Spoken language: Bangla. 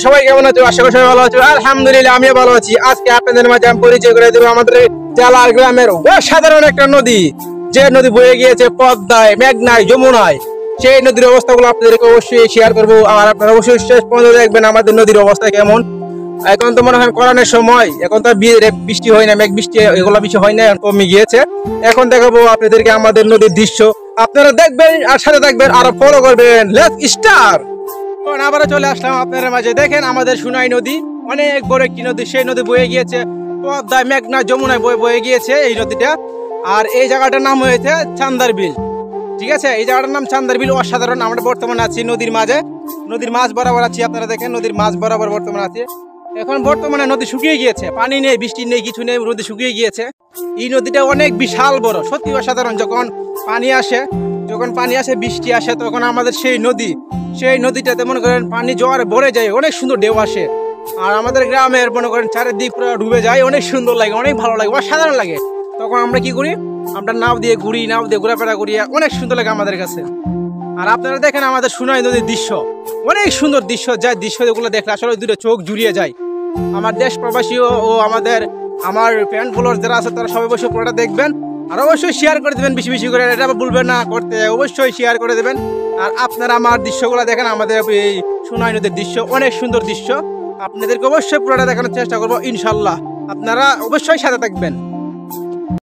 সবাই কেমন আছো? আশা করি সবাই ভালো আছো। আলহামদুলিল্লাহ আমিও ভালো আছি। আজকে আপনাদের মাঝে আমি পরিচয় করে দেবো আমাদের জেলার গ্রামের অসাধারণ একটা নদী, যে নদী বয়ে গিয়েছে পদ্মায়, মেঘনায়, যমুনায়। সেই নদীর অবস্থাগুলো আপনাদেরকে অবশ্যই শেয়ার করবো, আর আপনারা অবশ্যই শেষ পর্যন্ত দেখবেন আমাদের নদীর অবস্থা কেমন। এখন তো মনে হয় করোনার সময়, এখন তো বৃষ্টি হয় না, মেঘ বৃষ্টি এগুলো বেশি হয় না, কমে গিয়েছে। এখন দেখাবো আপনাদেরকে আমাদের নদীর দৃশ্য, আপনারা দেখবেন আর সাথে থাকবেন আর ফলো করবেন। Let's start. আবারও চলে আসলাম আপনাদের মাঝে। দেখেন আমাদের সুনাই নদী, অনেক বড় একটি নদী। সেই নদী বয়ে গিয়েছে পদ্মায়, মেঘনা, যমুনায় বয়ে গিয়েছে এই নদীটা। আর এই জায়গাটার নাম হয়েছে চান্দার বিল। ঠিক আছে, এই জায়গাটার নাম চান্দার বিল। অসাধারণ। আমরা বর্তমানে আছি নদীর মাঝে, নদীর মাঝ বরাবর আছি। আপনারা দেখেন নদীর মাঝ বরাবর বর্তমানে আছে। এখন বর্তমানে নদী শুকিয়ে গিয়েছে, পানি নেই, বৃষ্টি নেই, কিছু নেই, নদী শুকিয়ে গিয়েছে। এই নদীটা অনেক বিশাল বড়, সত্যি অসাধারণ। যখন পানি আসে, বৃষ্টি আসে, তখন আমাদের সেই নদীটাতে মনে করেন পানি জোয়ারে ভরে যায়, অনেক সুন্দর ঢেউ আসে। আর আমাদের গ্রামের মনে করেন চারিদিক পুরো ডুবে যায়, অনেক সুন্দর লাগে, অনেক ভালো লাগে, অসাধারণ লাগে। তখন আমরা কি করি, আমরা নাও দিয়ে ঘোরাফেরা করি, অনেক সুন্দর লাগে আমাদের কাছে। আর আপনারা দেখেন আমাদের সুনাই নদীর দৃশ্য, অনেক সুন্দর দৃশ্য, যায় দৃশ্যগুলো দেখলে আসলে দুটো চোখ জুড়িয়ে যায়। আমার দেশ প্রবাসী ও আমার ফ্যান ফলোয়ার যারা আছে তারা সবাই অবশ্যই পুরোটা দেখবেন, আর অবশ্যই শেয়ার করে দেবেন বেশি বেশি করে। এটা ভুলবেন না করতে, অবশ্যই শেয়ার করে দেবেন। আর আপনারা আমার দৃশ্যগুলো দেখেন, আমাদের এই সুনাই নদীর দৃশ্য অনেক সুন্দর দৃশ্য। আপনাদেরকে অবশ্যই পুরোটা দেখানোর চেষ্টা করবো ইনশাল্লাহ। আপনারা অবশ্যই সাথে থাকবেন।